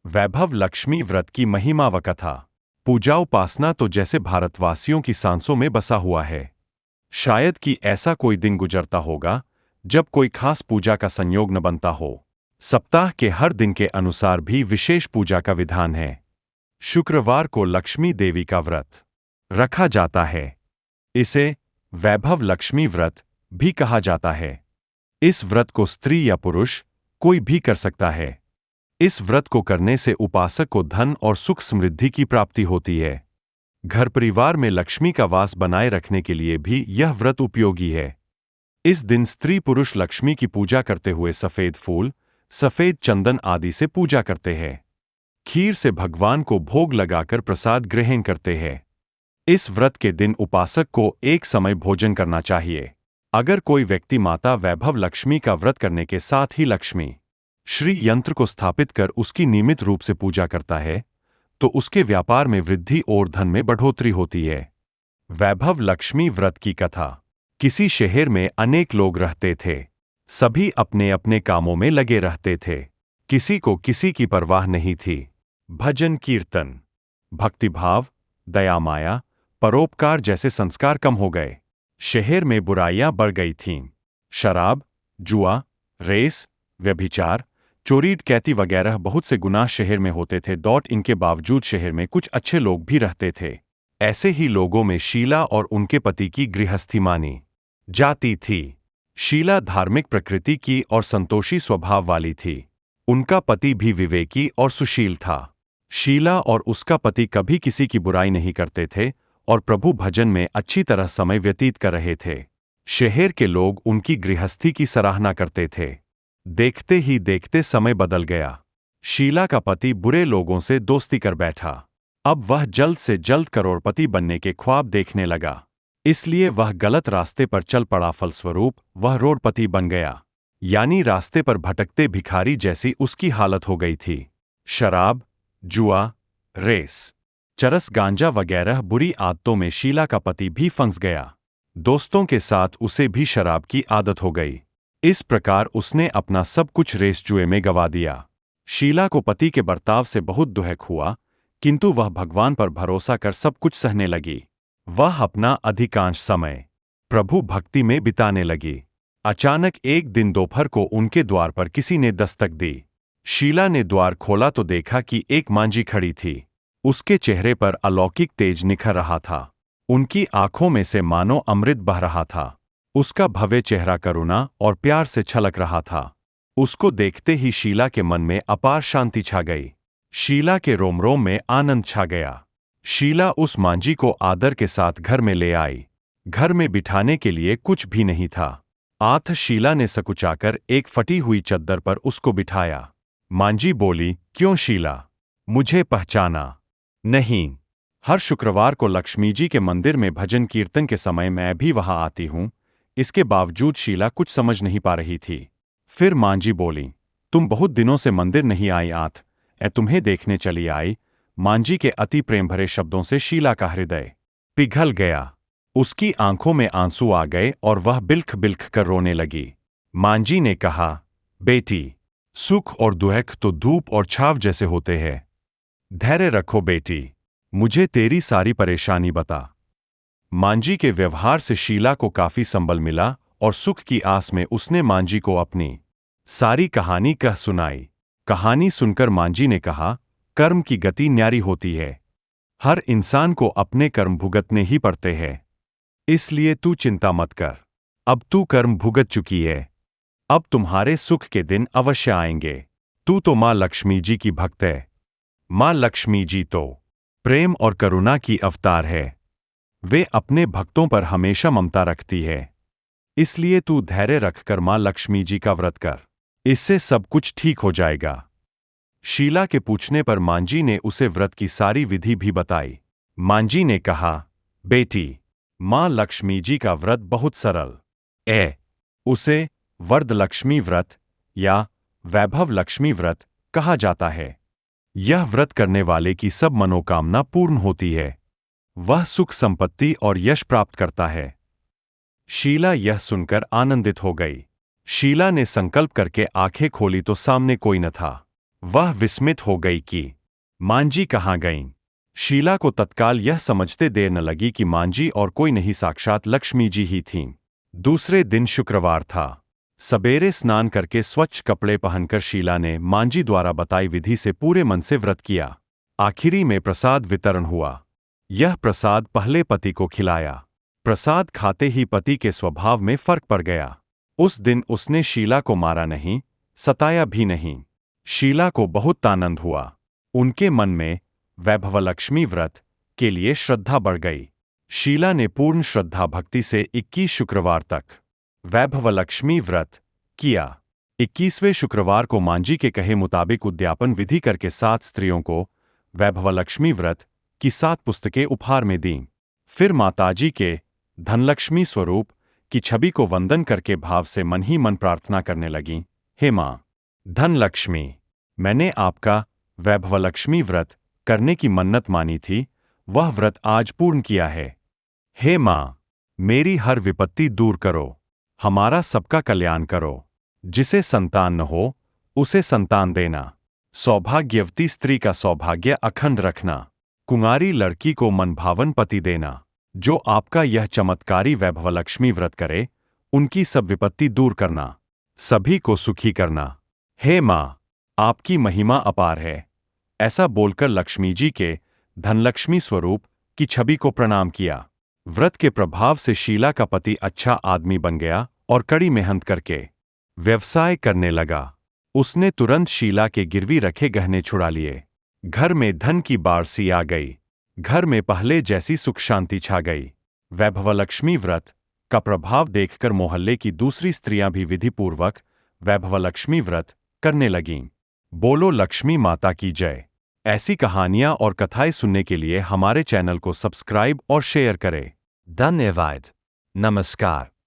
वैभव लक्ष्मी व्रत की महिमा व कथा। पूजा उपासना तो जैसे भारतवासियों की सांसों में बसा हुआ है। शायद कि ऐसा कोई दिन गुजरता होगा जब कोई खास पूजा का संयोग न बनता हो। सप्ताह के हर दिन के अनुसार भी विशेष पूजा का विधान है। शुक्रवार को लक्ष्मी देवी का व्रत रखा जाता है। इसे वैभव लक्ष्मी व्रत भी कहा जाता है। इस व्रत को स्त्री या पुरुष कोई भी कर सकता है। इस व्रत को करने से उपासक को धन और सुख समृद्धि की प्राप्ति होती है। घर परिवार में लक्ष्मी का वास बनाए रखने के लिए भी यह व्रत उपयोगी है। इस दिन स्त्री पुरुष लक्ष्मी की पूजा करते हुए सफेद फूल, सफेद चंदन आदि से पूजा करते हैं। खीर से भगवान को भोग लगाकर प्रसाद ग्रहण करते हैं। इस व्रत के दिन उपासक को एक समय भोजन करना चाहिए। अगर कोई व्यक्ति माता वैभव लक्ष्मी का व्रत करने के साथ ही लक्ष्मी श्री यंत्र को स्थापित कर उसकी नियमित रूप से पूजा करता है, तो उसके व्यापार में वृद्धि और धन में बढ़ोतरी होती है। वैभव लक्ष्मी व्रत की कथा। किसी शहर में अनेक लोग रहते थे। सभी अपने अपने कामों में लगे रहते थे। किसी को किसी की परवाह नहीं थी। भजन कीर्तन, भक्तिभाव, दया माया, परोपकार जैसे संस्कार कम हो गए। शहर में बुराइयां बढ़ गई थीं। शराब, जुआ, रेस, व्यभिचार, चोरी डकैती वगैरह बहुत से गुनाह शहर में होते थे। इनके बावजूद शहर में कुछ अच्छे लोग भी रहते थे। ऐसे ही लोगों में शीला और उनके पति की गृहस्थी मानी जाती थी। शीला धार्मिक प्रकृति की और संतोषी स्वभाव वाली थी। उनका पति भी विवेकी और सुशील था। शीला और उसका पति कभी किसी की बुराई नहीं करते थे और प्रभु भजन में अच्छी तरह समय व्यतीत कर रहे थे। शहर के लोग उनकी गृहस्थी की सराहना करते थे। देखते ही देखते समय बदल गया। शीला का पति बुरे लोगों से दोस्ती कर बैठा। अब वह जल्द से जल्द करोड़पति बनने के ख्वाब देखने लगा, इसलिए वह गलत रास्ते पर चल पड़ा। फलस्वरूप वह रोडपति बन गया, यानी रास्ते पर भटकते भिखारी जैसी उसकी हालत हो गई थी। शराब, जुआ, रेस, चरस, गांजा वगैरह बुरी आदतों में शीला का पति भी फंस गया। दोस्तों के साथ उसे भी शराब की आदत हो गई। इस प्रकार उसने अपना सब कुछ रेस जुए में गंवा दिया। शीला को पति के बर्ताव से बहुत दुख हुआ, किंतु वह भगवान पर भरोसा कर सब कुछ सहने लगी। वह अपना अधिकांश समय प्रभु भक्ति में बिताने लगी। अचानक एक दिन दोपहर को उनके द्वार पर किसी ने दस्तक दी। शीला ने द्वार खोला तो देखा कि एक मांझी खड़ी थी। उसके चेहरे पर अलौकिक तेज निखर रहा था। उनकी आंखों में से मानो अमृत बह रहा था। उसका भव्य चेहरा करुणा और प्यार से छलक रहा था। उसको देखते ही शीला के मन में अपार शांति छा गई। शीला के रोम रोम में आनंद छा गया। शीला उस मांझी को आदर के साथ घर में ले आई। घर में बिठाने के लिए कुछ भी नहीं था। आथ शीला ने सकुचाकर एक फटी हुई चद्दर पर उसको बिठाया। मांझी बोली, क्यों शीला, मुझे पहचाना नहीं? हर शुक्रवार को लक्ष्मी जी के मंदिर में भजन कीर्तन के समय मैं भी वहां आती हूं। इसके बावजूद शीला कुछ समझ नहीं पा रही थी। फिर मांझी बोली, तुम बहुत दिनों से मंदिर नहीं आई आथ, तुम्हें देखने चली आई। मांझी के अति प्रेम भरे शब्दों से शीला का हृदय पिघल गया। उसकी आंखों में आंसू आ गए और वह बिल्ख बिल्ख कर रोने लगी। मांझी ने कहा, बेटी, सुख और दुख तो धूप और छाव जैसे होते हैं। धैर्य रखो बेटी, मुझे तेरी सारी परेशानी बता। मांझी के व्यवहार से शीला को काफी संबल मिला और सुख की आस में उसने मांझी को अपनी सारी कहानी कह सुनाई। कहानी सुनकर मांझी ने कहा, कर्म की गति न्यारी होती है। हर इंसान को अपने कर्म भुगतने ही पड़ते हैं, इसलिए तू चिंता मत कर। अब तू कर्म भुगत चुकी है, अब तुम्हारे सुख के दिन अवश्य आएंगे। तू तो मां लक्ष्मी जी की भक्त है। मां लक्ष्मी जी तो प्रेम और करुणा की अवतार है। वे अपने भक्तों पर हमेशा ममता रखती है, इसलिए तू धैर्य रखकर मां लक्ष्मी जी का व्रत कर, इससे सब कुछ ठीक हो जाएगा। शीला के पूछने पर मांझी ने उसे व्रत की सारी विधि भी बताई। मांझी ने कहा, बेटी, मां लक्ष्मी जी का व्रत बहुत सरल है। उसे वरद लक्ष्मी व्रत या वैभव लक्ष्मी व्रत कहा जाता है। यह व्रत करने वाले की सब मनोकामना पूर्ण होती है। वह सुख संपत्ति और यश प्राप्त करता है। शीला यह सुनकर आनंदित हो गई। शीला ने संकल्प करके आंखें खोली तो सामने कोई न था। वह विस्मित हो गई कि मांझी कहाँ गईं। शीला को तत्काल यह समझते देर न लगी कि मांझी और कोई नहीं साक्षात लक्ष्मी जी ही थीं। दूसरे दिन शुक्रवार था। सबेरे स्नान करके स्वच्छ कपड़े पहनकर शीला ने मांझी द्वारा बताई विधि से पूरे मन से व्रत किया। आखिरी में प्रसाद वितरण हुआ। यह प्रसाद पहले पति को खिलाया। प्रसाद खाते ही पति के स्वभाव में फर्क पड़ गया। उस दिन उसने शीला को मारा नहीं, सताया भी नहीं। शीला को बहुत आनंद हुआ। उनके मन में वैभवलक्ष्मी व्रत के लिए श्रद्धा बढ़ गई। शीला ने पूर्ण श्रद्धा भक्ति से 21 शुक्रवार तक वैभवलक्ष्मी व्रत किया। 21वें शुक्रवार को मांझी के कहे मुताबिक उद्यापन विधि करके 7 स्त्रियों को वैभवलक्ष्मी व्रत की 7 पुस्तकें उपहार में दीं। फिर माताजी के धनलक्ष्मी स्वरूप की छवि को वंदन करके भाव से मन ही मन प्रार्थना करने लगीं, हे माँ धनलक्ष्मी, मैंने आपका वैभवलक्ष्मी व्रत करने की मन्नत मानी थी, वह व्रत आज पूर्ण किया है। हे माँ, मेरी हर विपत्ति दूर करो, हमारा सबका कल्याण करो। जिसे संतान न हो उसे संतान देना, सौभाग्यवती स्त्री का सौभाग्य अखंड रखना, कुंवारी लड़की को मनभावन पति देना। जो आपका यह चमत्कारी वैभवलक्ष्मी व्रत करे, उनकी सब विपत्ति दूर करना, सभी को सुखी करना। हे माँ, आपकी महिमा अपार है। ऐसा बोलकर लक्ष्मी जी के धनलक्ष्मी स्वरूप की छवि को प्रणाम किया। व्रत के प्रभाव से शीला का पति अच्छा आदमी बन गया और कड़ी मेहनत करके व्यवसाय करने लगा। उसने तुरंत शीला के गिरवी रखे गहने छुड़ा लिए। घर में धन की बाढ़ सी आ गई। घर में पहले जैसी सुख शांति छा गई। वैभवलक्ष्मी व्रत का प्रभाव देखकर मोहल्ले की दूसरी स्त्रियां भी विधिपूर्वक वैभवलक्ष्मी व्रत करने लगीं। बोलो लक्ष्मी माता की जय। ऐसी कहानियां और कथाएं सुनने के लिए हमारे चैनल को सब्सक्राइब और शेयर करें। धन्यवाद। नमस्कार।